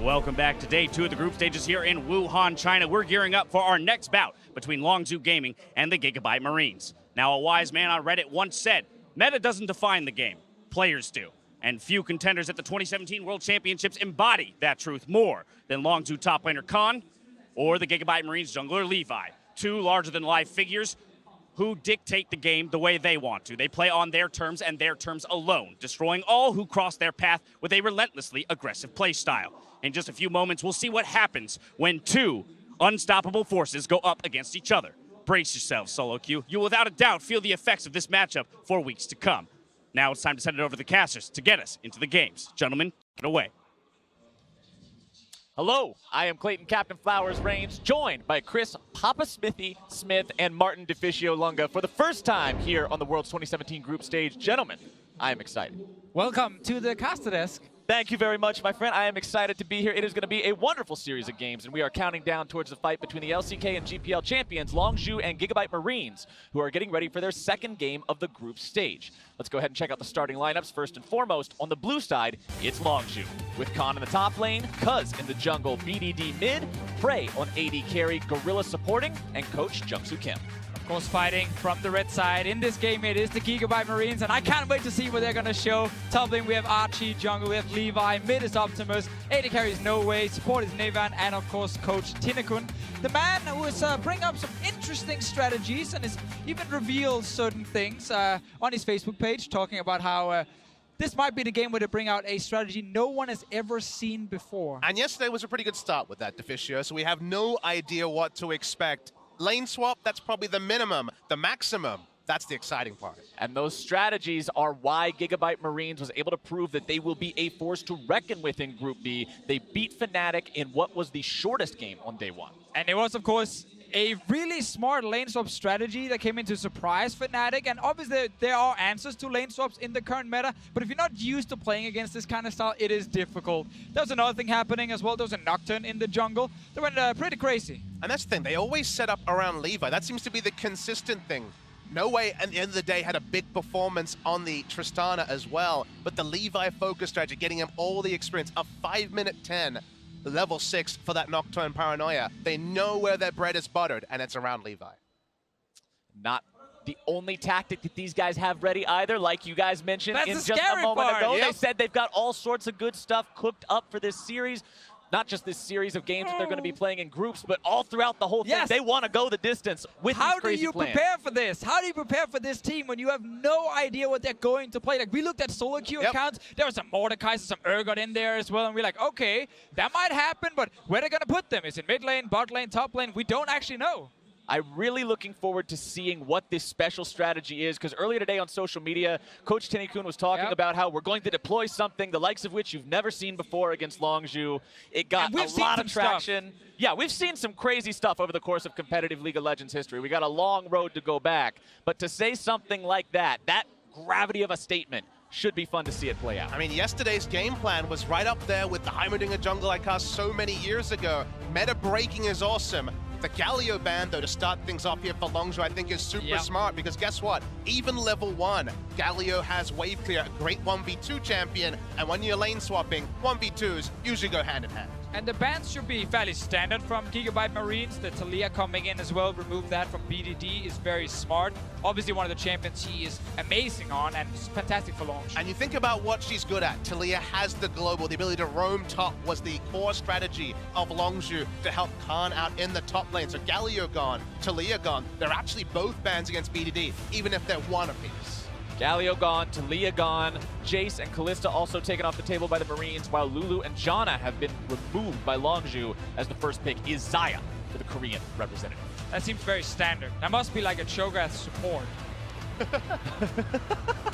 Welcome back to day 2 of the group stages here in Wuhan, China. We're gearing up for our next bout between Longzu Gaming and the Gigabyte Marines. Now, a wise man on Reddit once said, meta doesn't define the game, players do. And few contenders at the 2017 World Championships embody that truth more than Longzu top laner Khan or the Gigabyte Marines jungler Levi. Two larger-than-life figures who dictate the game the way they want to. They play on their terms and their terms alone, destroying all who cross their path with a relentlessly aggressive play style. In just a few moments, we'll see what happens when two unstoppable forces go up against each other. Brace yourselves, solo queue. You'll without a doubt feel the effects of this matchup for weeks to come. Now it's time to send it over to the casters to get us into the games. Gentlemen, take it away. Hello, I am Clayton Captain Flowers Reigns, joined by Chris Papa Smithy Smith and Martin DeFicio Lunga for the first time here on the World's 2017 group stage. Gentlemen, I am excited. Welcome to the caster desk. Thank you very much, my friend. I am excited to be here. It is going to be a wonderful series of games, and we are counting down towards the fight between the LCK and GPL champions, Longzu and Gigabyte Marines, who are getting ready for their second game of the group stage. Let's go ahead and check out the starting lineups. First and foremost, on the blue side, it's Longzu, with Khan in the top lane, Cuz in the jungle, BDD mid, Prey on AD carry, Gorilla supporting, and Coach Jungsu Kim. Of course, fighting from the red side. In this game, it is the Gigabyte Marines, and I can't wait to see what they're going to show. Top lane, we have Archie, jungle, we have Levi, mid is Optimus, AD carry is No Way, support is Nevan, and of course, Coach Tinekun. The man who is bringing up some interesting strategies and has even revealed certain things on his Facebook page, talking about how this might be the game where they bring out a strategy no one has ever seen before. And yesterday was a pretty good start with that, DeFicio, so we have no idea what to expect. Lane swap, that's probably the minimum. The maximum, that's the exciting part. And those strategies are why Gigabyte Marines was able to prove that they will be a force to reckon with in Group B. They beat Fnatic in what was the shortest game on day 1. And it was, of course, a really smart lane swap strategy that came in to surprise Fnatic. And obviously, there are answers to lane swaps in the current meta. But if you're not used to playing against this kind of style, it is difficult. There's another thing happening as well. There was a Nocturne in the jungle. They went pretty crazy. And that's the thing. They always set up around Levi. That seems to be the consistent thing. No Way, at the end of the day, had a big performance on the Tristana as well. But the Levi focus strategy, getting him all the experience, a 5-minute 10. Level 6 for that Nocturne Paranoia. They know where their bread is buttered, and it's around Levi. Not the only tactic that these guys have ready either, like you guys mentioned in just a moment ago. Yep. They said they've got all sorts of good stuff cooked up for this series. Not just this series of games that they're going to be playing in groups, but all throughout the whole thing. Yes. They want to go the distance with these crazy plans. How do you prepare for this? How do you prepare for this team when you have no idea what they're going to play? Like, we looked at solo queue accounts. There was some Mordekaiser, some Urgot in there as well, and we're like, okay, that might happen, but where are they going to put them? Is it mid lane, bot lane, top lane? We don't actually know. I'm really looking forward to seeing what this special strategy is, because earlier today on social media, Coach Tinekun was talking about how we're going to deploy something, the likes of which you've never seen before against Longzu. It got a lot of traction. Yeah, we've seen some crazy stuff over the course of competitive League of Legends history. We got a long road to go back. But to say something like that gravity of a statement, should be fun to see it play out. I mean, yesterday's game plan was right up there with the Heimerdinger jungle I cast so many years ago. Meta breaking is awesome. The Galio ban, though, to start things off here for Longzu, I think is super smart, because guess what? Even level 1, Galio has wave clear, a great 1v2 champion, and when you're lane swapping, 1v2s usually go hand in hand. And the bans should be fairly standard from Gigabyte Marines. The Talia coming in as well, remove that from BDD is very smart. Obviously one of the champions he is amazing on, and it's fantastic for Longzu. And you think about what she's good at. Talia has the global, the ability to roam top was the core strategy of Longzu to help Khan out in the top lane. So Galio gone, Talia gone. They're actually both bans against BDD, even if they're one apiece. Galio gone, Talia gone, Jace and Kalista also taken off the table by the Marines, while Lulu and Janna have been removed by Longzu, as the first pick is Xayah for the Korean representative. That seems very standard. That must be like a Cho'Gath support.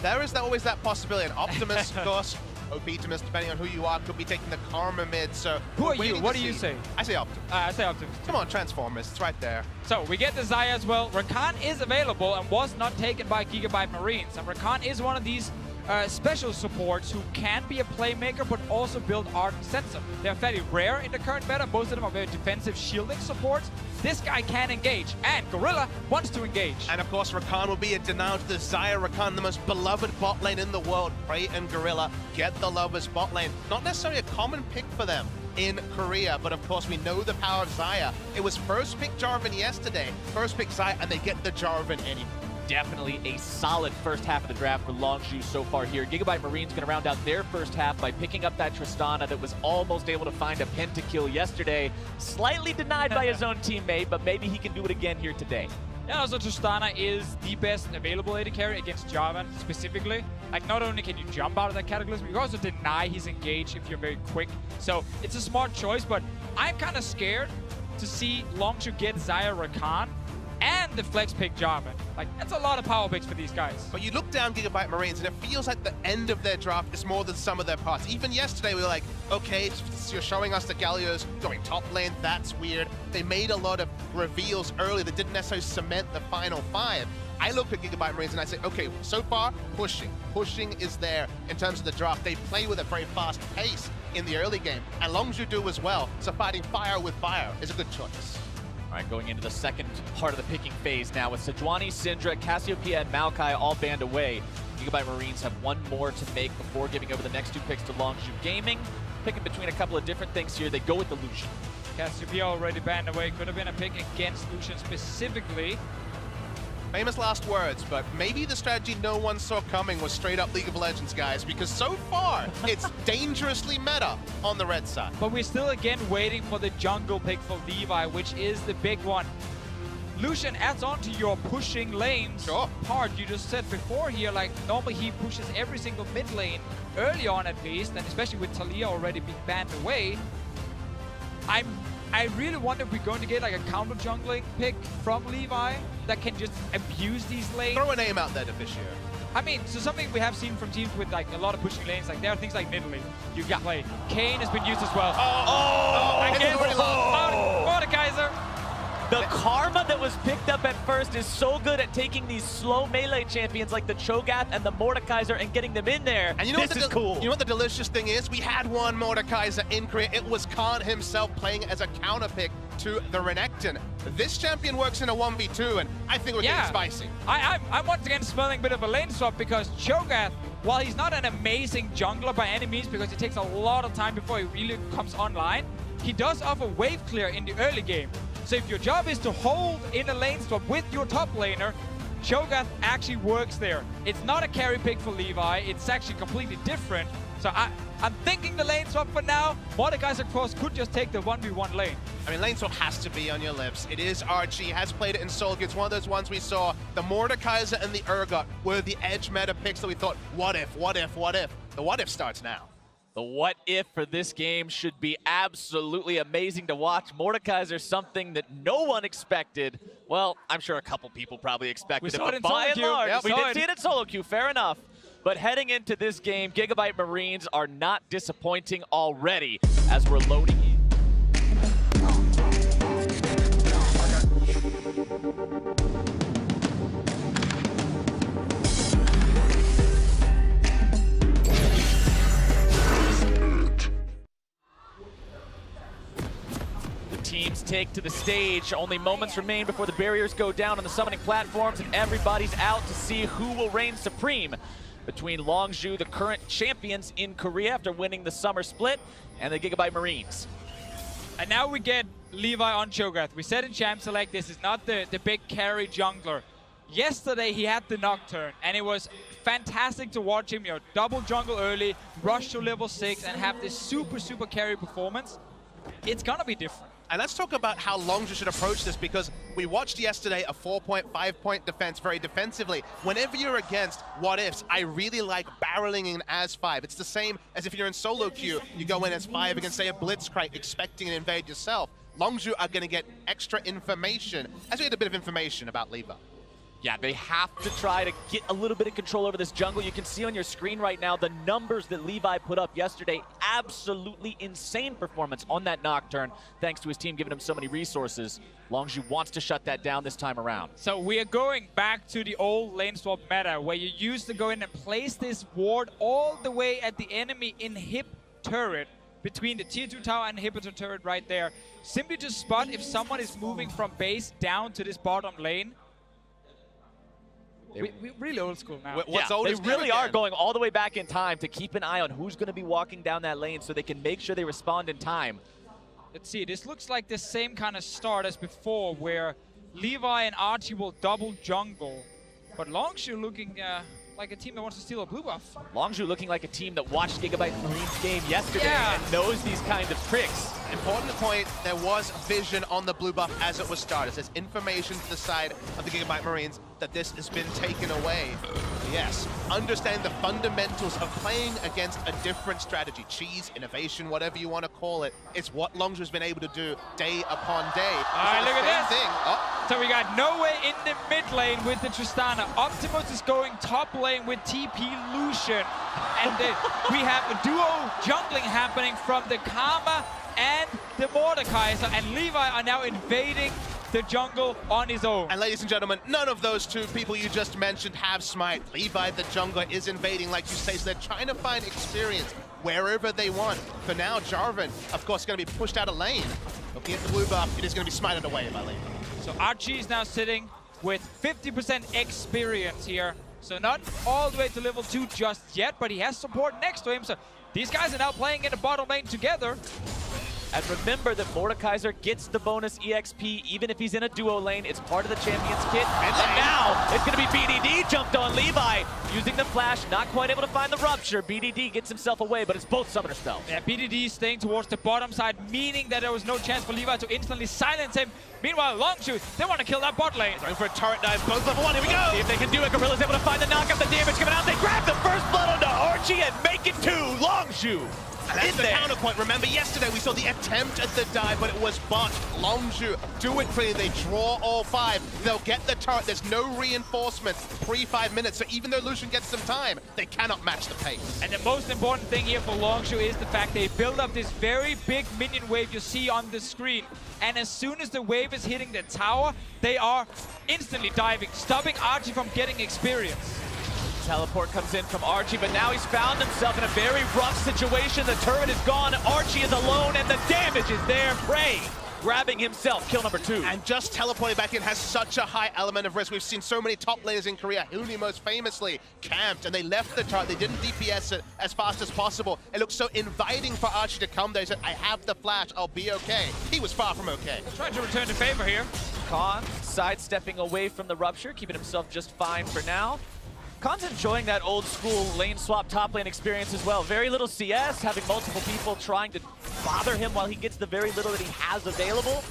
There is always that possibility. And Optimus, of course, Optimus, depending on who you are, could be taking the Karma mid. So who are you? What do you say? I say Optimus. I say Optimus. Come on, Transformers. It's right there. So we get the Xayah as well. Rakan is available and was not taken by Gigabyte Marines. And Rakan is one of these special supports who can be a playmaker but also build art and sensor. They're fairly rare in the current meta. Most of them are very defensive shielding supports. This guy can engage, and Gorilla wants to engage. And of course, Rakan will be a denial to the Xayah. Rakan, the most beloved bot lane in the world. Prey and Gorilla get the love as bot lane. Not necessarily a common pick for them in Korea. But of course, we know the power of Xayah. It was first pick Jarvan yesterday, first pick Xayah, and they get the Jarvan anyway. Definitely a solid first half of the draft for Longzu so far here. Gigabyte Marines going to round out their first half by picking up that Tristana that was almost able to find a pentakill yesterday. Slightly denied by his own teammate, but maybe he can do it again here today. Yeah, also Tristana is the best available AD carry against Jarvan specifically. Like, not only can you jump out of that Cataclysm, you can also deny his engage if you're very quick. So it's a smart choice, but I'm kind of scared to see Longzu get Xayah Rakan and the flex pick Jarvan. Like, that's a lot of power picks for these guys. But you look down Gigabyte Marines, and it feels like the end of their draft is more than some of their parts. Even yesterday, we were like, okay, you're showing us the Galio's going top lane, that's weird. They made a lot of reveals early that didn't necessarily cement the final 5. I look at Gigabyte Marines and I say, okay, so far, pushing. Pushing is there in terms of the draft. They play with a very fast pace in the early game, and Longzu do as well. So fighting fire with fire is a good choice. All right, going into the second part of the picking phase now with Sejuani, Syndra, Cassiopeia, and Maokai all banned away. Gigabyte Marines have one more to make before giving over the next 2 picks to Longzu Gaming. Picking between a couple of different things here, they go with the Lucian. Cassiopeia already banned away. Could have been a pick against Lucian specifically. Famous last words, but maybe the strategy no one saw coming was straight up League of Legends, guys, because so far, it's dangerously meta on the red side. But we're still again waiting for the jungle pick for Levi, which is the big one. Lucian adds on to your pushing lanes part. You just said before here, like, normally he pushes every single mid lane early on at least, and especially with Talia already being banned away. I really wonder if we're going to get like a counter jungling pick from Levi that can just abuse these lanes. Throw a name out there, Deficio. I mean, so something we have seen from teams with like a lot of pushing lanes, like there are things like Nidalee you can play. Kayn has been used as well. Against Mordekaiser. The karma that was picked up at first is so good at taking these slow melee champions like the Cho'Gath and the Mordekaiser and getting them in there. And you know this is cool. You know what the delicious thing is? We had one Mordekaiser in Korea. It was Khan himself playing as a counter pick to the Renekton. This champion works in a 1v2, and I think we're getting spicy. I'm once again smelling a bit of a lane swap because Cho'Gath, while he's not an amazing jungler by any means because it takes a lot of time before he really comes online, he does offer wave clear in the early game. So if your job is to hold in a lane swap with your top laner, Cho'Gath actually works there. It's not a carry pick for Levi, it's actually completely different. So I'm thinking the lane swap for now. Mordekaiser, of course, could just take the 1v1 lane. I mean, lane swap has to be on your lips. It is Archie, has played it in solo queue. It's one of those ones we saw. The Mordekaiser and the Urgot were the edge meta picks that we thought, what if, what if, what if? The what if starts now. The what if for this game should be absolutely amazing to watch. Mordekaiser, something that no one expected. Well, I'm sure a couple people probably expected it, but by and large, we did see it in solo queue, fair enough. But heading into this game, Gigabyte Marines are not disappointing already as we're loading in. Teams take to the stage. Only moments remain before the barriers go down on the summoning platforms and everybody's out to see who will reign supreme between Longzu, the current champions in Korea after winning the summer split, and the Gigabyte Marines. And now we get Levi on Cho'Gath. We said in Champ Select, this is not the big carry jungler. Yesterday he had the Nocturne, and it was fantastic to watch him, double jungle early, rush to level 6, and have this super carry performance. It's gonna be different. And let's talk about how Longzu should approach this, because we watched yesterday a 4-point, 5-point defense very defensively. Whenever you're against what ifs, I really like barreling in as 5. It's the same as if you're in solo queue, you go in as 5 against, say, a Blitzcrank, expecting to invade yourself. Longzu are going to get extra information, as we had a bit of information about Levi. Yeah, they have to try to get a little bit of control over this jungle. You can see on your screen right now the numbers that Levi put up yesterday. Absolutely insane performance on that Nocturne, thanks to his team giving him so many resources. Longzu wants to shut that down this time around. So we are going back to the old lane swap meta, where you used to go in and place this ward all the way at the enemy inhib turret, between the tier 2 tower and inhibitor turret right there. Simply to spot if someone is moving from base down to this bottom lane. We're really old school now. They really are going all the way back in time to keep an eye on who's going to be walking down that lane so they can make sure they respond in time. let's see, this looks like the same kind of start as before, where Levi and Archie will double jungle, but Longzu looking like a team that wants to steal a blue buff. Longzu looking like a team that watched Gigabyte Marine's game yesterday and knows these kind of tricks. Important point, there was vision on the blue buff as it was started. There's information to the side of the Gigabyte Marines that this has been taken away. Yes, understanding the fundamentals of playing against a different strategy, cheese, innovation, whatever you want to call it, it's what Longzu has been able to do day upon day. All right, look at this. Oh. So we got No Way in the mid lane with the Tristana. Optimus is going top lane with TP Lucian. And we have a duo jungling happening from the Karma and the Mordekaiser. And Levi are now invading the jungle on his own. And ladies and gentlemen, none of those two people you just mentioned have smite. Levi, the jungler, is invading, like you say, so they're trying to find experience wherever they want. For now, Jarvan, of course, going to be pushed out of lane. Looking at the blue buff, it is going to be smited away by Levi. So Archie is now sitting with 50% experience here. So not all the way to level 2 just yet, but he has support next to him. So these guys are now playing in the bottom lane together. And remember that Mordekaiser gets the bonus EXP even if he's in a duo lane. It's part of the champion's kit. And now it's going to be BDD jumped on Levi. Using the flash, not quite able to find the rupture. BDD gets himself away, but it's both summoner spells. Yeah, BDD staying towards the bottom side, meaning that there was no chance for Levi to instantly silence him. Meanwhile, Longzu, they want to kill that bot lane. Going for a turret dive, both level 1, here we go! See if they can do it. Gorilla's able to find the knockup, the damage coming out. They grab the first blood onto Archie and make it 2. Longzu. And that's the counterpoint. Remember, yesterday we saw the attempt at the dive, but it was botched. Longzu do it clean. They draw all 5. They'll get the turret. There's no reinforcements pre-5 minutes, so even though Lucian gets some time, they cannot match the pace. And the most important thing here for Longzu is the fact they build up this very big minion wave you see on the screen. And as soon as the wave is hitting the tower, they are instantly diving, stopping Archie from getting experience. Teleport comes in from Archie, but now he's found himself in a very rough situation. The turret is gone, Archie is alone, and the damage is there. Prey grabbing himself, kill number 2. And just teleporting back in has such a high element of risk. We've seen so many top laners in Korea, Huni most famously, camped, and they left the turret. They didn't DPS it as fast as possible. It looked so inviting for Archie to come there. He said, I have the flash, I'll be okay. He was far from okay. Trying to return the favor here. Khan sidestepping away from the rupture, keeping himself just fine for now. Khan's enjoying that old school lane swap top lane experience as well. Very little CS, having multiple people trying to bother him while he gets the very little that he has available.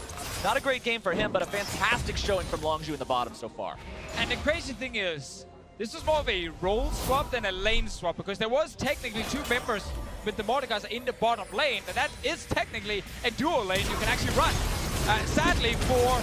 Not a great game for him, but a fantastic showing from Longzu in the bottom so far. And the crazy thing is, this was more of a role swap than a lane swap, because there was technically 2 members with the Mordekaiser in the bottom lane, and that is technically a duo lane you can actually run. Sadly for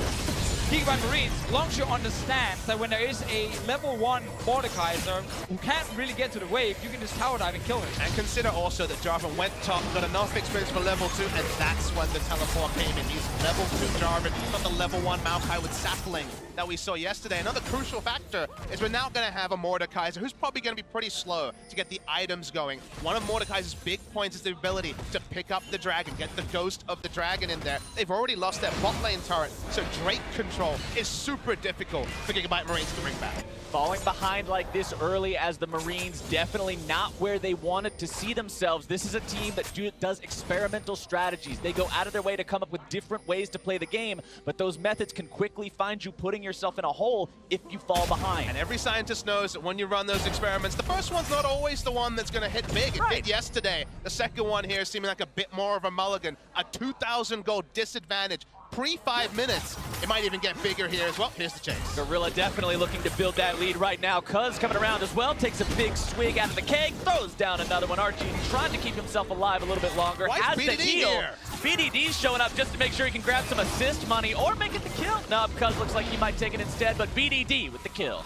Gigabyte Marines, Longzu understands that when there is a level 1 Mordekaiser who can't really get to the wave, you can just tower dive and kill him. And consider also that Jarvan went top, got enough experience for level 2, and that's when the teleport came in. He's level 2 Jarvan, not the level 1 Maokai with Sapling that we saw yesterday. Another crucial factor is we're now going to have a Mordekaiser who's probably going to be pretty slow to get the items going. One of Mordekaiser's big points is the ability to pick up the dragon, get the ghost of the dragon in there. They've already lost their bot lane turret, so Drake control is super difficult for Gigabyte Marines to bring back. Falling behind like this early as the Marines, definitely not where they wanted to see themselves. This is a team that does experimental strategies. They go out of their way to come up with different ways to play the game, but those methods can quickly find you putting yourself in a hole if you fall behind. And every scientist knows that when you run those experiments, the first one's not always the one that's going to hit big. It did yesterday. The second one here seeming like a bit more of a mulligan. A 2,000 gold disadvantage. Pre-5 minutes, it might even get bigger here as well. Here's the chase. Gorilla definitely looking to build that lead right now. Cuz coming around as well, takes a big swig out of the keg, throws down another one. Archie trying to keep himself alive a little bit longer. Why has is the BDD heal. here? BDD's showing up just to make sure he can grab some assist money or make it the kill. No, Cuz looks like he might take it instead, but BDD with the kill.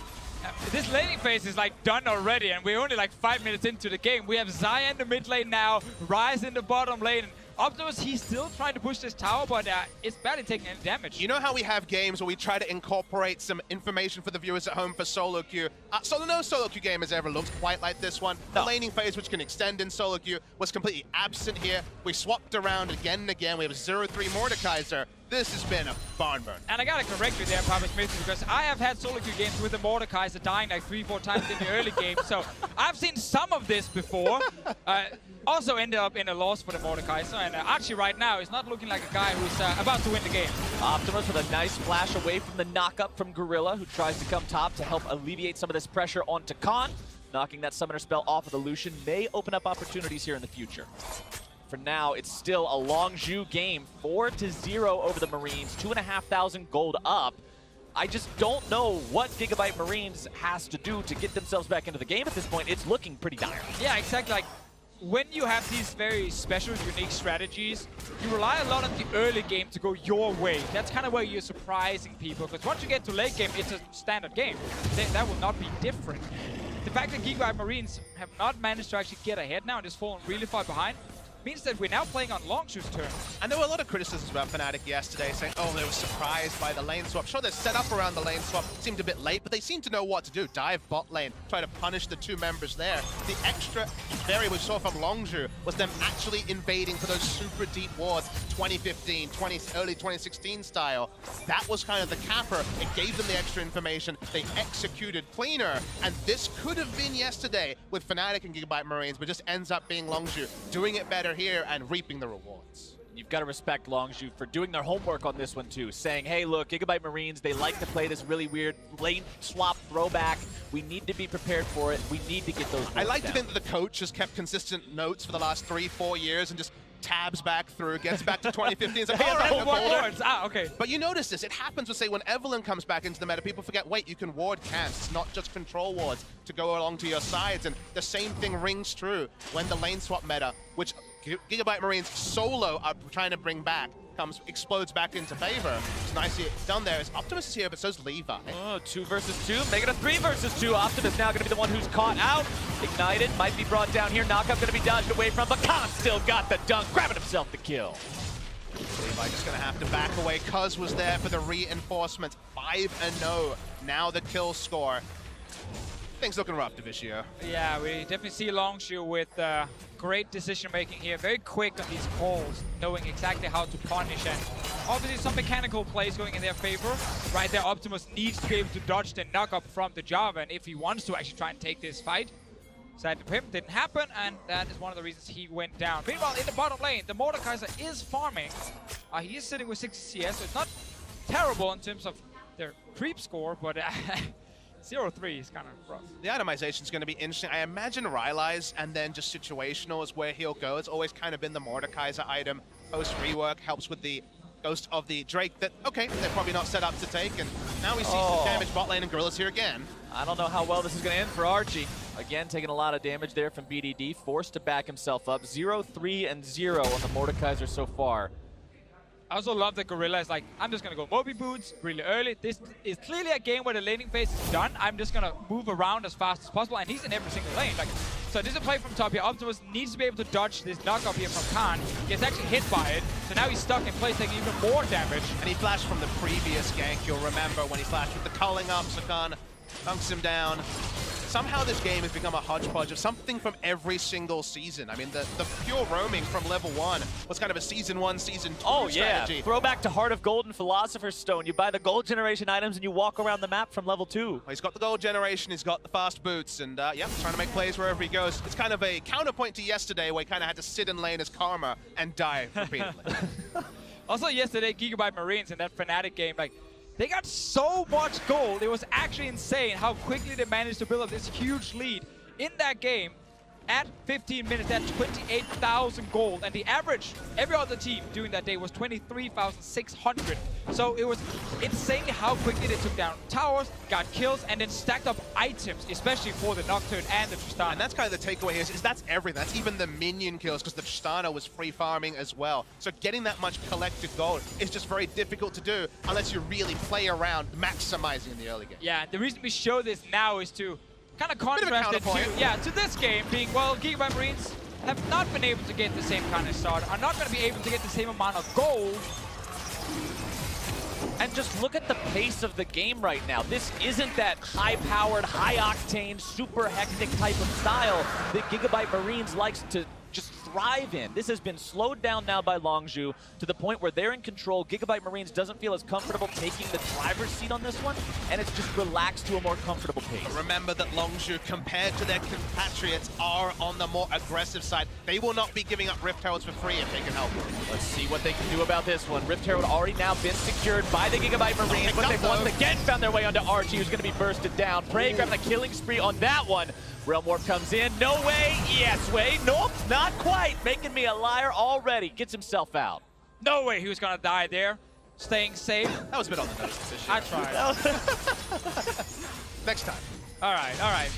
This laning phase is like done already, and we're only like 5 minutes into the game. We have Xayah in the mid lane now, Ryze in the bottom lane. Optimus, he's still trying to push this tower, but it's barely taking any damage. You know how we have games where we try to incorporate some information for the viewers at home for solo queue? No solo queue game has ever looked quite like this one. No. The laning phase, which can extend in solo queue, was completely absent here. We swapped around again and again. We have 0-3 Mordekaiser. This has been a barn burn. And I gotta correct you there, Papa Smith, because I have had solo queue games with the Mordekaiser dying like 3-4 times in the early game, so I've seen some of this before. Also ended up in a loss for the Mordekaiser, and Archie right now is not looking like a guy who's about to win the game. Optimus with a nice flash away from the knock-up from Gorilla, who tries to come top to help alleviate some of this pressure onto Khan. Knocking that summoner spell off of the Lucian may open up opportunities here in the future. For now, it's still a Longzu game, 4-0 over the Marines, 2,500 gold up. I just don't know what Gigabyte Marines has to do to get themselves back into the game at this point. It's looking pretty dire. Yeah, exactly. Like, when you have these very special, unique strategies, you rely a lot on the early game to go your way. That's kind of where you're surprising people, because once you get to late game, it's a standard game. That will not be different. The fact that Gigabyte Marines have not managed to actually get ahead now and just fallen really far behind means that we're now playing on Longzu's turn. And there were a lot of criticisms about Fnatic yesterday, saying, oh, they were surprised by the lane swap. Sure, they're set up around the lane swap, seemed a bit late, but they seem to know what to do. Dive bot lane, try to punish the two members there. The extra area we saw from Longzu was them actually invading for those super deep wards, 2015, early 2016 style. That was kind of the capper. It gave them the extra information. They executed cleaner, and this could have been yesterday with Fnatic and Gigabyte Marines, but just ends up being Longzu doing it better here and reaping the rewards. You've got to respect Longzu for doing their homework on this one too, saying, hey, look, Gigabyte Marines, they like to play this really weird lane swap throwback. We need to be prepared for it. We need to get those I like down. to think that the coach has kept consistent notes for the last 3-4 years and just tabs back through, gets back to 2015. It's like, hey, oh, wards. Ah, okay. But you notice this, it happens with, say, when Evelyn comes back into the meta, people forget, wait, you can ward camps, it's not just control wards to go along to your sides, and the same thing rings true when the lane swap meta, which Gigabyte Marines solo are trying to bring back, explodes back into favor. It's nicely done there. Optimus is here, but so's Levi. Oh, 2 versus 2, make it a 3 versus 2. Optimus now going to be the one who's caught out. Ignited, might be brought down here. Knockup going to be dodged away from, but Khan still got the dunk, grabbing himself the kill. Levi just going to have to back away. Cuz was there for the reinforcement. 5-0. Now the kill score. Things looking rough, Divicio. Yeah, we definitely see Longzu with great decision-making here. Very quick on these calls, knowing exactly how to punish. And obviously some mechanical plays going in their favor. Right there, Optimus needs to be able to dodge the knock-up from the Java, and if he wants to actually try and take this fight. Side to him, didn't happen, and that is one of the reasons he went down. Meanwhile, in the bottom lane, the Mordekaiser is farming. He is sitting with 60 CS, so it's not terrible in terms of their creep score, but 0-3 is kind of rough. The itemization is going to be interesting. I imagine Rylai's and then just situational is where he'll go. It's always kind of been the Mordekaiser item. Post-rework helps with the Ghost of the Drake that, okay, they're probably not set up to take. And now we see some damage bot lane and Gorilla's here again. I don't know how well this is going to end for Archie. Again, taking a lot of damage there from BDD, forced to back himself up. 0-3-0 on the Mordekaiser so far. I also love that Gorilla is like, I'm just going to go Moby Boots really early. This is clearly a game where the laning phase is done. I'm just going to move around as fast as possible, and he's in every single lane. Like, so this is a play from top here. Optimus needs to be able to dodge this knock-up here from Khan. He gets actually hit by it, so now he's stuck in place, taking even more damage. And he flashed from the previous gank, you'll remember, when he flashed with the culling up, so Khan dunks him down. Somehow this game has become a hodgepodge of something from every single season. I mean, the pure roaming from level 1 was kind of a season 1, season 2 strategy. Yeah, throwback to Heart of Gold and Philosopher's Stone. You buy the gold generation items and you walk around the map from level 2. Well, he's got the gold generation, he's got the fast boots, and yeah, trying to make plays wherever he goes. It's kind of a counterpoint to yesterday where he kind of had to sit in lane as Karma and die repeatedly. Also yesterday, Gigabyte Marines in that Fnatic game, like, they got so much gold. It was actually insane how quickly they managed to build up this huge lead in that game. At 15 minutes, at 28,000 gold. And the average, every other team doing that day was 23,600. So it was insane how quickly they took down towers, got kills, and then stacked up items, especially for the Nocturne and the Tristana. And that's kind of the takeaway here, is that's everything. That's even the minion kills, because the Tristana was free farming as well. So getting that much collected gold is just very difficult to do unless you really play around maximizing in the early game. Yeah, the reason we show this now is to kind of contrast it to this game being, well, Gigabyte Marines have not been able to get the same kind of start, are not going to be able to get the same amount of gold. And just look at the pace of the game right now. This isn't that high-powered, high-octane, super hectic type of style that Gigabyte Marines likes to just thrive in. This has been slowed down now by Longzu to the point where they're in control. Gigabyte Marines doesn't feel as comfortable taking the driver's seat on this one, and it's just relaxed to a more comfortable pace. But remember that Longzu, compared to their compatriots, are on the more aggressive side. They will not be giving up Rift Heralds for free if they can help them. Let's see what they can do about this one. Rift Herald already now been secured by the Gigabyte Marines, but they've once again found their way onto Archie, who's going to be bursted down. Prey grabbing a killing spree on that one. Realm Warp comes in. No way. Yes way. Nope, not quite. Making me a liar already. Gets himself out. No way he was gonna die there. Staying safe. That was a bit on the nose position. I tried. Next time. All right.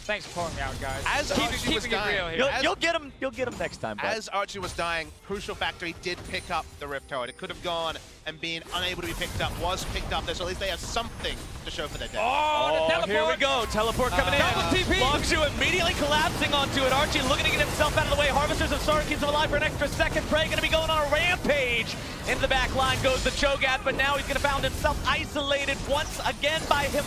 Thanks for calling me out, guys. As Archie was keeping it real dying, here. You'll get him next time, bud. As Archie was dying, Crucial Factory did pick up the Rift Herald. It could have gone and been unable to be picked up, was picked up there, so at least they have something to show for their day. Oh, the teleport. Here we go. Teleport coming in. Double TP. Longzu immediately collapsing onto it. Archie looking to get himself out of the way. Harvesters of Sorrow keeps him alive for an extra second. Prey going to be going on a rampage. Into the back line goes the Cho'Gath, but now he's going to found himself isolated once again by him.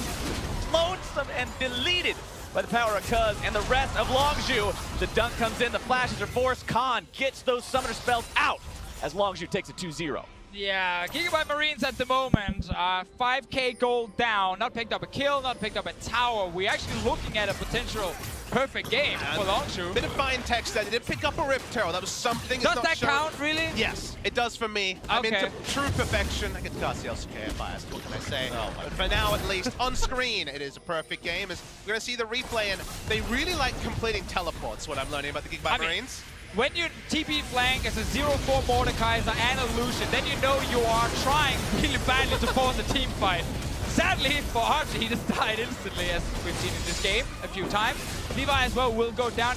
Lonesome and deleted by the power of Cuz and the rest of Longzu. The dunk comes in, the flashes are forced. Khan gets those summoner spells out as Longzu takes a 2-0. Yeah, Gigabyte Marines at the moment, 5k gold down, not picked up a kill, not picked up a tower. We're actually looking at a potential perfect game for Longzu. Bit of fine text there. They did pick up a Rift Herald. That was something. Does that count, really? Yes, it does for me. I'm into true perfection. I get to cast the LCK biased. What can I say? But for now, at least, on screen, it is a perfect game. As we're going to see the replay, and they really like completing teleports, what I'm learning about the Gigabyte Marines. When you TP flank as a 0-4 Mordekaiser and a Lucian, then you know you are trying really badly to force a team fight. Sadly for Archie, he just died instantly, as we've seen in this game a few times. Levi as well will go down.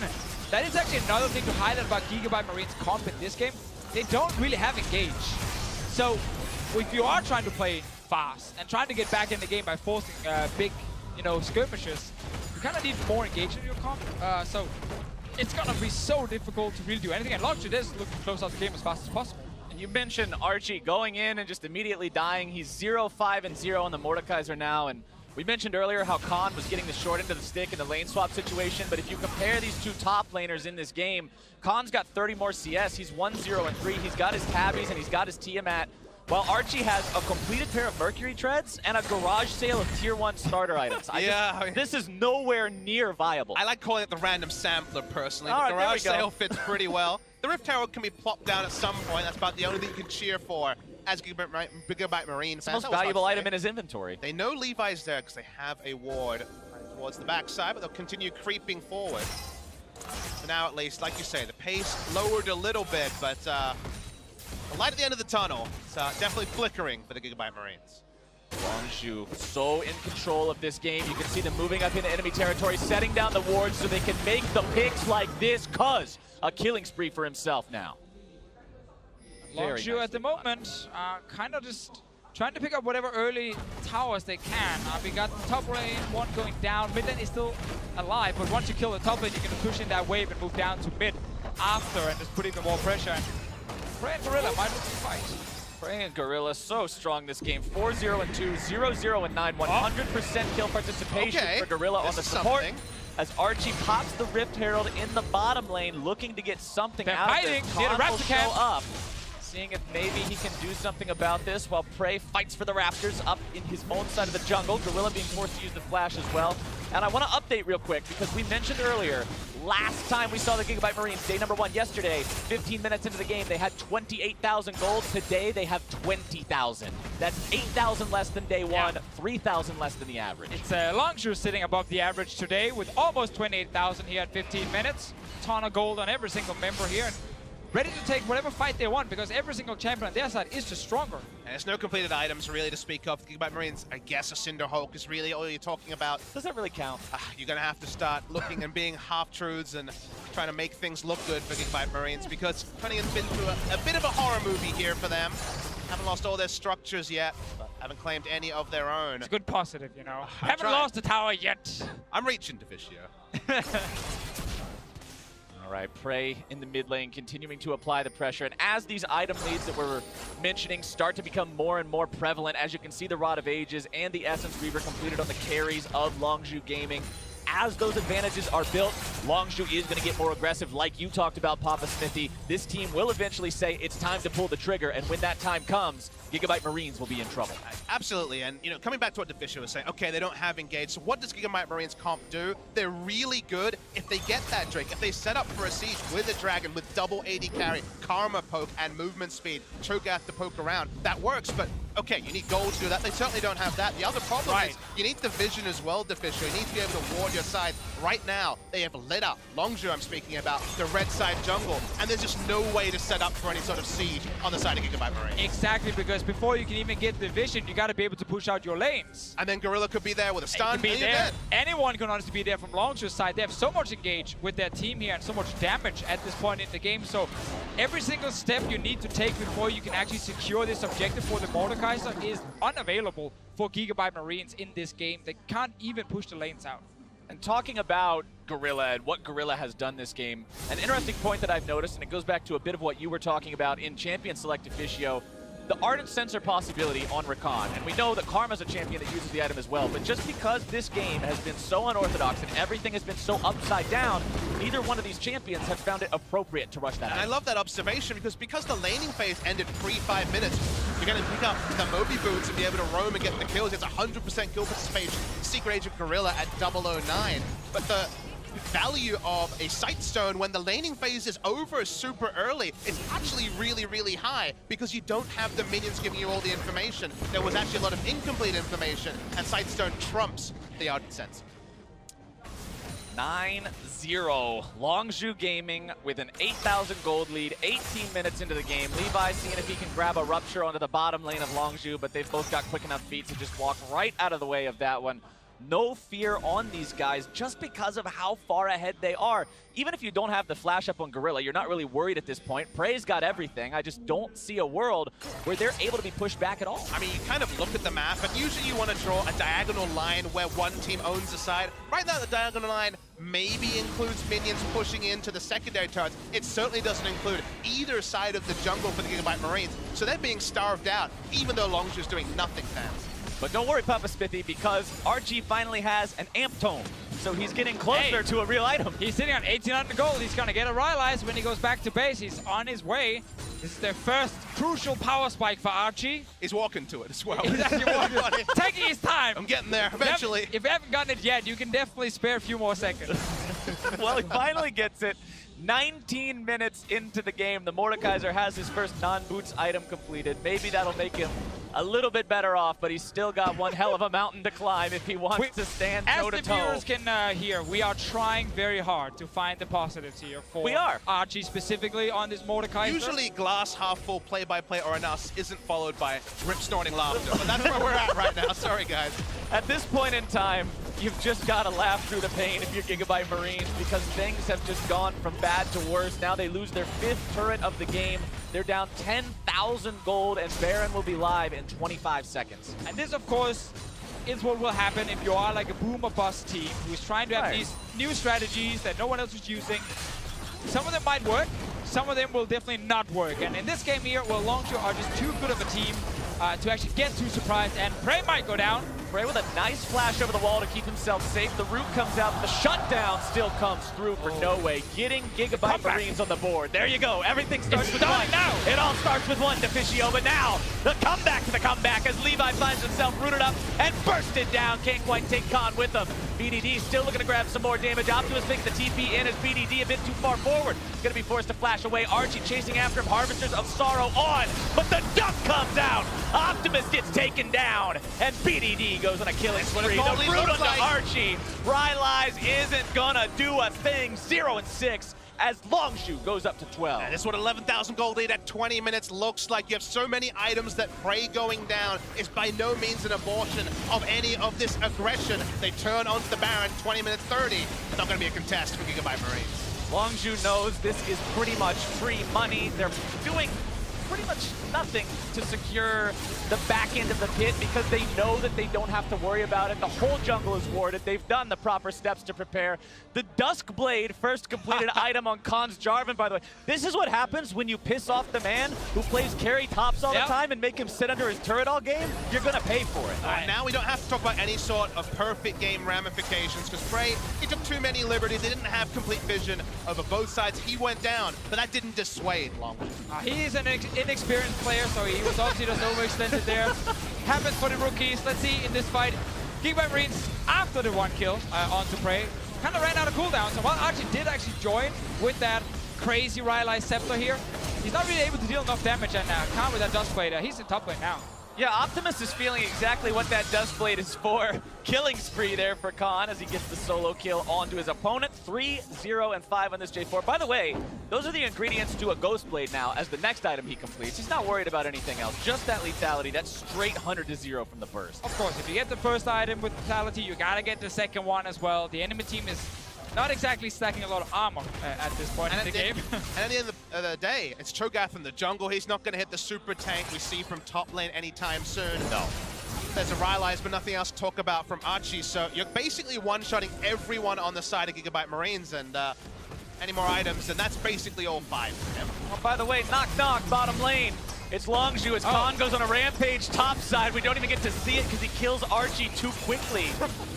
That is actually another thing to highlight about Gigabyte Marines' comp in this game. They don't really have engage. So if you are trying to play fast and trying to get back in the game by forcing big, skirmishes, you kind of need more engagement in your comp. So it's going to be so difficult to really do anything. And Longzu is looking to close out the game as fast as possible. You mentioned Archie going in and just immediately dying. He's 0-5-0 on the Mordekaiser now, and we mentioned earlier how Khan was getting the short end of the stick in the lane swap situation, but if you compare these two top laners in this game, Khan's got 30 more CS, he's 1-0-3, he's got his Tabbies and he's got his Tiamat, while Archie has a completed pair of Mercury Treads and a garage sale of tier 1 starter items. This is nowhere near viable. I like calling it the random sampler personally. All the right, garage sale fits pretty well. The Rift Herald can be plopped down at some point. That's about the only thing you can cheer for as Gigabyte Marine. It's the most valuable item in his inventory. They know Levi's there because they have a ward towards the backside, but they'll continue creeping forward. For now, at least, like you say, the pace lowered a little bit, but the light at the end of the tunnel is definitely flickering for the Gigabyte Marines. Longzu so in control of this game. You can see them moving up into enemy territory, setting down the wards so they can make the picks like this. Cuz a killing spree for himself now. Longzu at the moment, kind of just trying to pick up whatever early towers they can. We got top lane, one going down. Mid lane is still alive, but once you kill the top lane, you can push in that wave and move down to mid after and just putting the more pressure. And Prey and Gorilla might look to fight. Prey and Gorilla so strong this game. 4-0-2, 0-0-9, 100% kill participation for Gorilla on the support. As Archie pops the Rift Herald in the bottom lane, looking to get something out of this. Khan will show up, seeing if maybe he can do something about this, while Prey fights for the Raptors up in his own side of the jungle. Gorilla being forced to use the flash as well. And I want to update real quick, because we mentioned earlier, last time we saw the Gigabyte Marines, day number 1 yesterday, 15 minutes into the game, they had 28,000 gold. Today, they have 20,000. That's 8,000 less than day 1, 3,000 less than the average. It's Longzu sitting above the average today with almost 28,000 here at 15 minutes. Ton of gold on every single member here. And ready to take whatever fight they want, because every single champion on their side is just stronger. And there's no completed items really to speak of. The Gigabyte Marines, I guess a Cinder Hulk is really all you're talking about. Does that really count? You're going to have to start looking and being half-truths and trying to make things look good for Gigabyte Marines, because Cunningham's been through a bit of a horror movie here for them. Haven't lost all their structures yet, but haven't claimed any of their own. It's a good positive, Haven't lost the tower yet. I'm reaching, Deficio. All right, Prey in the mid lane, continuing to apply the pressure. And as these item leads that we're mentioning start to become more and more prevalent, as you can see the Rod of Ages and the Essence Reaver completed on the carries of Longzu Gaming, as those advantages are built, Longzu is going to get more aggressive, like you talked about, Papa Smithy. This team will eventually say it's time to pull the trigger, and when that time comes, Gigabyte Marines will be in trouble. Absolutely, and coming back to what Deficio was saying, okay, they don't have engage, so what does Gigabyte Marines comp do? They're really good if they get that Drake, if they set up for a siege with a Dragon with double AD carry, Karma poke, and movement speed, Cho'Gath to poke around, that works, but okay, you need gold to do that. They certainly don't have that. The other problem is you need the vision as well, Deficio. You need to be able to ward your side. Right now, they have lit up, Longzu I'm speaking about, the red side jungle, and there's just no way to set up for any sort of siege on the side of Gigabyte Marines. Exactly, because before you can even get the vision, you got to be able to push out your lanes. And then Gorilla could be there with a stun. Be there. Anyone can honestly be there from Longzu's side. They have so much engage with their team here and so much damage at this point in the game. So every single step you need to take before you can actually secure this objective for the Mordekaiser is unavailable for Gigabyte Marines in this game. They can't even push the lanes out. And talking about Gorilla and what Gorilla has done this game, an interesting point that I've noticed, and it goes back to a bit of what you were talking about in Champion Select Officio, the Ardent Sensor possibility on Rakan. And we know that Karma's a champion that uses the item as well, but just because this game has been so unorthodox and everything has been so upside down, neither one of these champions have found it appropriate to rush that item. I love that observation because the laning phase ended pre-5 minutes, you're going to pick up the Moby Boots and be able to roam and get the kills. It's 100% kill participation, Secret Agent Gorilla at 009, but the value of a Sightstone when the laning phase is over super early is actually really, really high because you don't have the minions giving you all the information. There was actually a lot of incomplete information, and Sightstone trumps the Ardent Sense. 9-0. Longzu Gaming with an 8,000 gold lead, 18 minutes into the game. Levi seeing if he can grab a Rupture onto the bottom lane of Longzu, but they've both got quick enough feet to just walk right out of the way of that one. No fear on these guys just because of how far ahead they are. Even if you don't have the flash up on Gorilla, you're not really worried at this point. Prey's got everything. I just don't see a world where they're able to be pushed back at all. I mean, you kind of look at the map, and usually you want to draw a diagonal line where one team owns a side. Right now, the diagonal line maybe includes minions pushing into the secondary turrets. It certainly doesn't include either side of the jungle for the Gigabyte Marines. So they're being starved out, even though Longzu's doing nothing, fans. But don't worry, Papa Smithy, because RG finally has an Amp Tome. So he's getting closer to a real item. He's sitting on 1,800 gold. He's going to get a Rylai's when he goes back to base. He's on his way. This is their first crucial power spike for Archie. He's walking to it as well. He's actually walking. Taking his time. I'm getting there eventually. If you haven't gotten it yet, you can definitely spare a few more seconds. Well, he finally gets it. 19 minutes into the game, the Mordekaiser has his first non-boots item completed. Maybe that'll make him a little bit better off, but he's still got one hell of a mountain to climb if he wants to stand toe-to-toe. As the viewers can hear, we are trying very hard to find the positives here for Archie specifically on this Mordekaiser. Usually glass half full play-by-play or an us isn't followed by rip-snorting laughter, but that's where we're at right now. Sorry, guys. At this point in time, you've just got to laugh through the pain if you're Gigabyte Marines because things have just gone from bad to worse. Now they lose their 5th turret of the game. They're down 10,000 gold, and Baron will be live in 25 seconds. And this, of course, is what will happen if you are like a boom or bust team who is trying to have these new strategies that no one else is using. Some of them might work, some of them will definitely not work. And in this game here, well, Longzu are just too good of a team to actually get too surprised, and Prey might go down. Prey with a nice flash over the wall to keep himself safe. The root comes out, the shutdown still comes through for No Way, getting Gigabyte Marines on the board. There you go, everything starts with one. Now. It all starts with one, Deficio, but now the comeback to the comeback as Levi finds himself rooted up and bursted down. Can't quite take Khan with him. BDD still looking to grab some more damage. Optimus thinks the TP in as BDD a bit too far forward. Gonna be forced to flash away. Archie chasing after him. Harvesters of Sorrow on, but the duck comes out. Optimus gets taken down, and BDD goes on a killing spree. The root onto Archie. Rylai's isn't gonna do a thing. 0-6 as Longzu goes up to 12. And this is what 11,000 gold lead at 20 minutes looks like. You have so many items that Prey going down is by no means an abortion of any of this aggression. They turn onto the Baron, 20 minutes 30. It's not going to be a contest for Gigabyte Marines. Longzu knows this is pretty much free money. They're doing pretty much nothing to secure the back end of the pit because they know that they don't have to worry about it. The whole jungle is warded. They've done the proper steps to prepare. The Dusk Blade first completed item on Khan's Jarvan, by the way. This is what happens when you piss off the man who plays carry tops all the time and make him sit under his turret all game. You're going to pay for it. Now we don't have to talk about any sort of perfect game ramifications because Frey, he took too many liberties. He didn't have complete vision over both sides. He went down, but that didn't dissuade Longzu. He's an inexperienced player, so he was obviously just overextended there. Happens for the rookies. Let's see in this fight. Gigabyte Marines, after the 1 kill onto Prey, kind of ran out of cooldown. So while Archie did actually join with that crazy Rylai Scepter here, he's not really able to deal enough damage, and Khan with that Dust Blade, he's in top lane now. Yeah, Optimus is feeling exactly what that Dust Blade is for. Killing spree there for Khan as he gets the solo kill onto his opponent. 3, 0, and 5 on this J4. By the way, those are the ingredients to a Ghost Blade now as the next item he completes. He's not worried about anything else. Just that lethality, that straight 100 to 0 from the burst. Of course, if you get the first item with lethality, you gotta get the second one as well. The enemy team is not exactly stacking a lot of armor at this point in the game. And at the end of the day, it's Cho'Gath in the jungle. He's not going to hit the super tank we see from top lane anytime soon. No. There's a Rylai's, but nothing else to talk about from Archie. So you're basically one-shotting everyone on the side of Gigabyte Marines, and any more items, and that's basically all 5 for him. Oh, by the way, knock knock, bottom lane. It's Longzu as Khan goes on a rampage top side. We don't even get to see it because he kills Archie too quickly.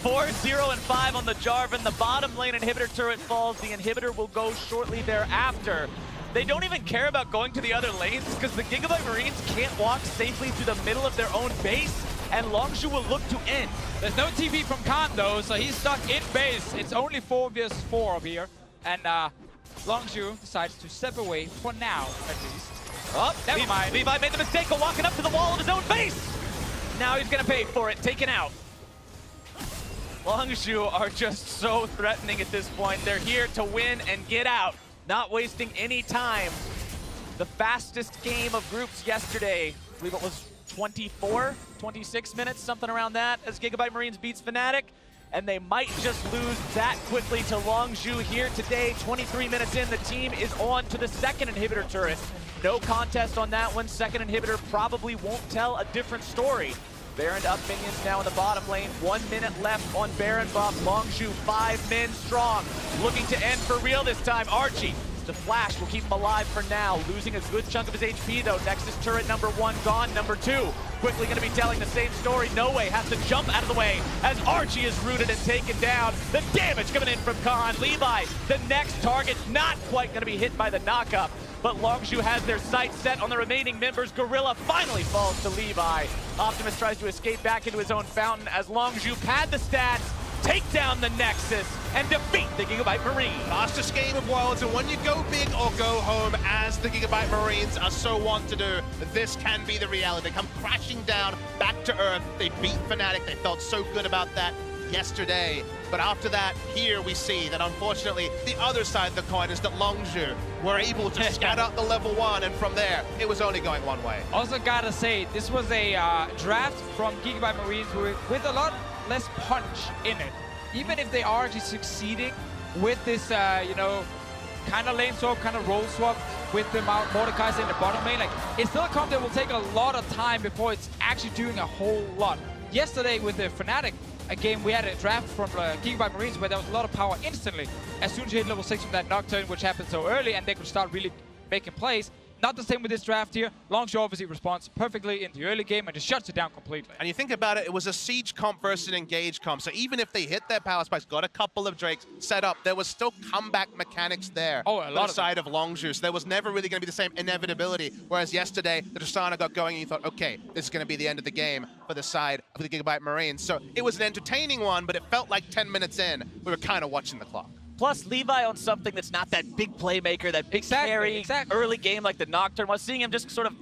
4, 0, and 5 on the Jarvan. The bottom lane inhibitor turret falls. The inhibitor will go shortly thereafter. They don't even care about going to the other lanes because the Gigabyte Marines can't walk safely through the middle of their own base, and Longzu will look to end. There's no TP from Khan though, so he's stuck in base. It's only 4 vs 4 up here, and Longzu decides to step away for now, at least. Oh, never mind. Levi made the mistake of walking up to the wall of his own base. Now he's gonna pay for it, taken out. Longzu are just so threatening at this point. They're here to win and get out, not wasting any time. The fastest game of groups yesterday, I believe it was 24, 26 minutes, something around that, as Gigabyte Marines beats Fnatic. And they might just lose that quickly to Longzu here today. 23 minutes in, the team is on to the second inhibitor turret. No contest on that one. Second inhibitor probably won't tell a different story. Baron up minions now in the bottom lane. 1 minute left on Baron buff. Longzu 5 men strong. Looking to end for real this time. Archie, the flash will keep him alive for now. Losing a good chunk of his HP though. Nexus turret number 1 gone. Number 2 quickly going to be telling the same story. No Way has to jump out of the way as Archie is rooted and taken down. The damage coming in from Khan. Levi, the next target, not quite going to be hit by the knockup. But Longzu has their sights set on the remaining members. Gorilla finally falls to Levi. Optimus tries to escape back into his own fountain as Longzu pad the stats, take down the Nexus, and defeat the Gigabyte Marines. Fastest game of Worlds, and when you go big or go home, as the Gigabyte Marines are so wont to do, this can be the reality. They come crashing down back to earth. They beat Fnatic. They felt so good about that yesterday. But after that, here we see that unfortunately, the other side of the coin is that Longzu were able to scat out the level 1, and from there, it was only going one way. Also gotta say, this was a draft from Gigabyte Marines with a lot less punch in it. Even if they are actually succeeding with this, you know, kind of lane swap, kind of role swap with the Mordekaiser in the bottom lane, like, it's still a comp that will take a lot of time before it's actually doing a whole lot. Yesterday with the Fnatic game, we had a draft from Gigabyte Marines where there was a lot of power instantly. As soon as you hit level 6 from that Nocturne, which happened so early, and they could start really making plays. Not the same with this draft here. Longzu obviously responds perfectly in the early game and just shuts it down completely. And you think about it, it was a siege comp versus an engage comp. So even if they hit their power spikes, got a couple of Drakes set up, there was still comeback mechanics there on the side of Longzu. So there was never really going to be the same inevitability. Whereas yesterday, the Tristana got going and you thought, okay, this is going to be the end of the game for the side of the Gigabyte Marines. So it was an entertaining one, but it felt like 10 minutes in, we were kind of watching the clock. Plus, Levi on something that's not that big playmaker, that big carry, early game like the Nocturne was. Seeing him just sort of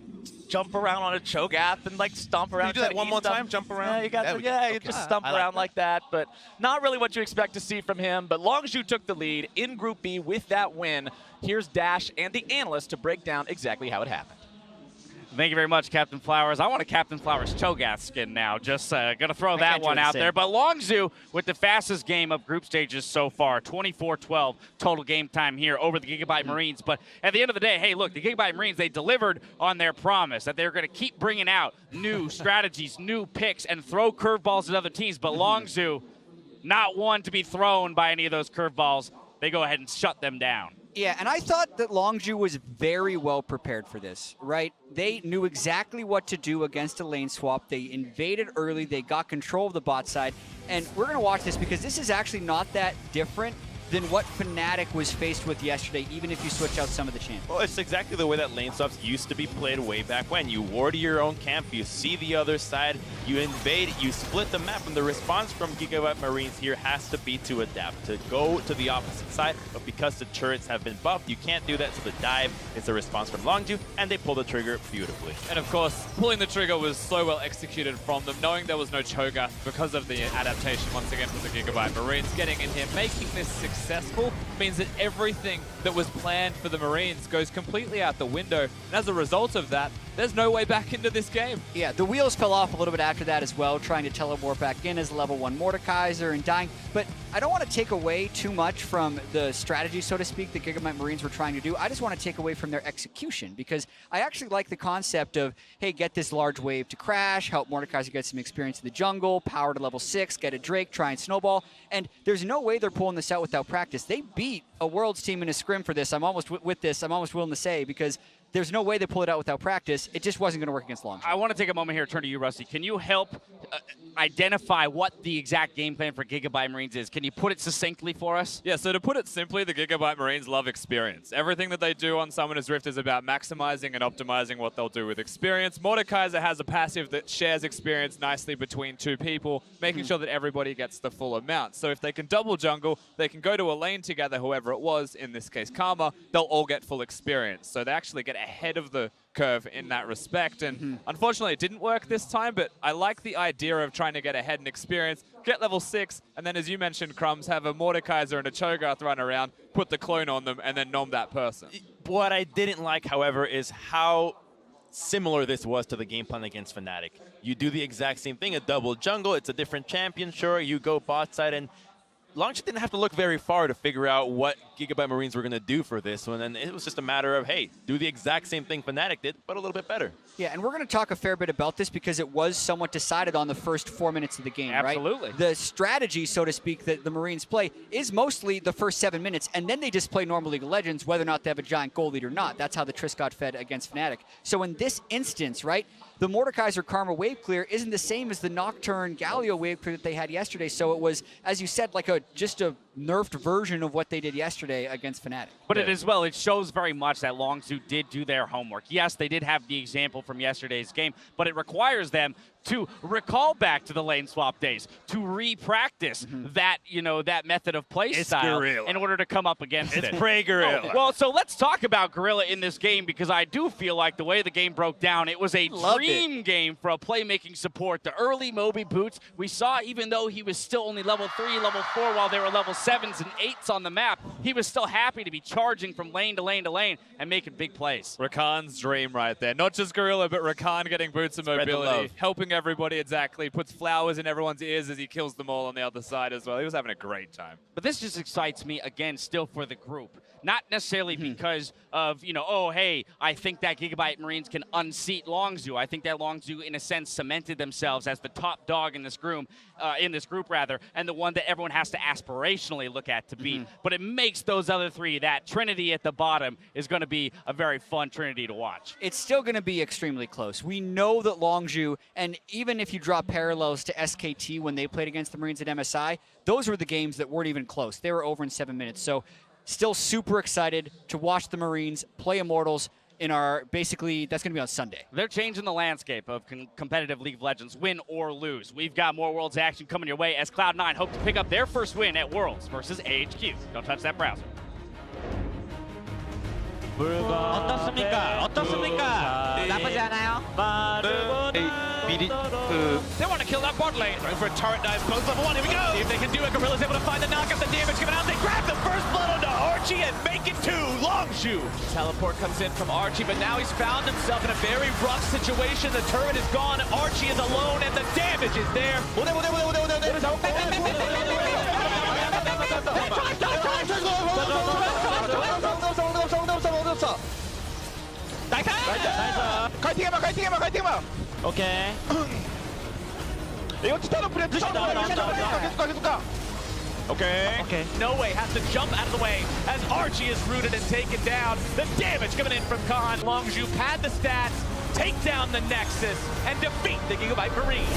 jump around on a Cho'Gath and like stomp around. Can you do that one more time? Jump around? Yeah, you got you just stomp around like that, but not really what you expect to see from him. But Longzu took the lead in Group B with that win. Here's Dash and the analyst to break down exactly how it happened. Thank you very much, Captain Flowers. I want a Captain Flowers Cho'Gath skin now. Just gonna throw that one out there. But Longzu with the fastest game of group stages so far, 24-12 total game time here over the Gigabyte Marines. But at the end of the day, hey, look, the Gigabyte Marines, they delivered on their promise that they're gonna keep bringing out new strategies, new picks, and throw curveballs at other teams. But Longzu, not one to be thrown by any of those curveballs. They go ahead and shut them down. Yeah, and I thought that Longzu was very well prepared for this, right? They knew exactly what to do against a lane swap. They invaded early. They got control of the bot side. And we're going to watch this because this is actually not that different than what Fnatic was faced with yesterday, even if you switch out some of the champions. Well, it's exactly the way that lane swaps used to be played way back when. You ward your own camp, you see the other side, you invade, you split the map, and the response from Gigabyte Marines here has to be to adapt, to go to the opposite side, but because the turrets have been buffed, you can't do that, so the dive is the response from Longzu, and they pull the trigger beautifully. And of course, pulling the trigger was so well executed from them, knowing there was no Cho'Gath because of the adaptation once again for the Gigabyte Marines. Getting in here, making this successful means that everything that was planned for the Marines goes completely out the window. And as a result of that, there's no way back into this game. Yeah, the wheels fell off a little bit after that as well, trying to teleport back in as level 1 Mordekaiser and dying. But I don't want to take away too much from the strategy, so to speak, that Gigabyte Marines were trying to do. I just want to take away from their execution, because I actually like the concept of, hey, get this large wave to crash, help Mordekaiser get some experience in the jungle, power to level 6, get a Drake, try and snowball. And there's no way they're pulling this out without practice. They beat a Worlds team in a scrim for this. I'm almost willing to say, because there's no way they pull it out without practice. It just wasn't going to work against Longzu. I want to take a moment here, turn to you, Rusty. Can you help identify what the exact game plan for Gigabyte Marines is? Can you put it succinctly for us? Yeah, so to put it simply, the Gigabyte Marines love experience. Everything that they do on Summoner's Rift is about maximizing and optimizing what they'll do with experience. Mordekaiser has a passive that shares experience nicely between two people, making sure that everybody gets the full amount. So if they can double jungle, they can go to a lane together, whoever it was, in this case Karma, they'll all get full experience. So they actually get ahead of the curve in that respect, and unfortunately it didn't work this time, but I like the idea of trying to get ahead in experience, get level 6, and then as you mentioned, Crumbs, have a Mordekaiser and a Cho'Gath run around, put the clone on them, and then nom that person. What I didn't like, however, is how similar this was to the game plan against Fnatic. You do the exact same thing, a double jungle, it's a different champion, sure, you go bot side, and Longzu didn't have to look very far to figure out what Gigabyte Marines were going to do for this one, and it was just a matter of, hey, do the exact same thing Fnatic did, but a little bit better. Yeah, and we're going to talk a fair bit about this because it was somewhat decided on the first 4 minutes of the game, Absolutely. right? The strategy, so to speak, that the Marines play is mostly the first 7 minutes, and then they just play normal League of Legends, whether or not they have a giant gold lead or not. That's how the Triss got fed against Fnatic. So in this instance, right, the Mordekaiser Karma wave clear isn't the same as the Nocturne Galio wave clear that they had yesterday. So it was, as you said, like just a nerfed version of what they did yesterday against Fnatic. But it as well, it shows very much that Longzu did do their homework. Yes, they did have the example from yesterday's game, but it requires them to recall back to the lane swap days, to re-practice that, that method of play style in order to come up against it. Pray Gorilla. Oh, well, so let's talk about Gorilla in this game, because I do feel like the way the game broke down, it was a dream game for a playmaking support. The early Moby boots, we saw, even though he was still only level 3, level 4, while they were level 7s and 8s on the map, he was still happy to be charging from lane to lane to lane and making big plays. Rakan's dream right there. Not just Gorilla, but Rakan getting boots of mobility, helping everybody exactly, puts flowers in everyone's ears as he kills them all on the other side as well. He was having a great time. But this just excites me, again, still for the group. Not necessarily because of, oh, hey, I think that Gigabyte Marines can unseat Longzu. I think that Longzu, in a sense, cemented themselves as the top dog in this group, and the one that everyone has to aspirationally look at to beat. But it makes those other three, that trinity at the bottom, is going to be a very fun trinity to watch. It's still going to be extremely close. We know that Longzu, and even if you draw parallels to SKT when they played against the Marines at MSI, those were the games that weren't even close. They were over in 7 minutes. So still super excited to watch the Marines play Immortals in our, basically, that's going to be on Sunday. They're changing the landscape of competitive League of Legends, win or lose. We've got more Worlds action coming your way as Cloud9 hope to pick up their first win at Worlds versus AHQ. Don't touch that browser. 어떻습니까? 나쁘지 않아요. They want to kill that bot lane. Going for a turret dive, post level 1, here we go! See if they can do it. Gorilla's able to find the knockup, the damage coming out. They grab the first blood onto Archie and make it 2. Longzu Longzu. Teleport comes in from Archie, but now he's found himself in a very rough situation. The turret is gone, Archie is alone, and the damage is there. 오케이. Okay. No way has to jump out of the way as Archie is rooted and taken down. The damage coming in from Khan. Longzu pad the stats, take down the Nexus, and defeat the Gigabyte Marines.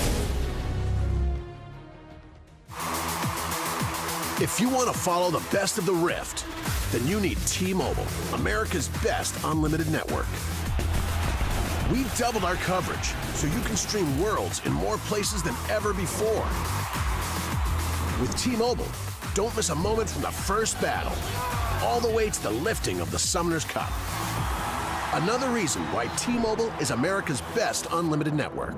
If you want to follow the best of the Rift, then you need T-Mobile, America's best unlimited network. We doubled our coverage so you can stream Worlds in more places than ever before. With T-Mobile, don't miss a moment from the first battle, all the way to the lifting of the Summoner's Cup. Another reason why T-Mobile is America's best unlimited network.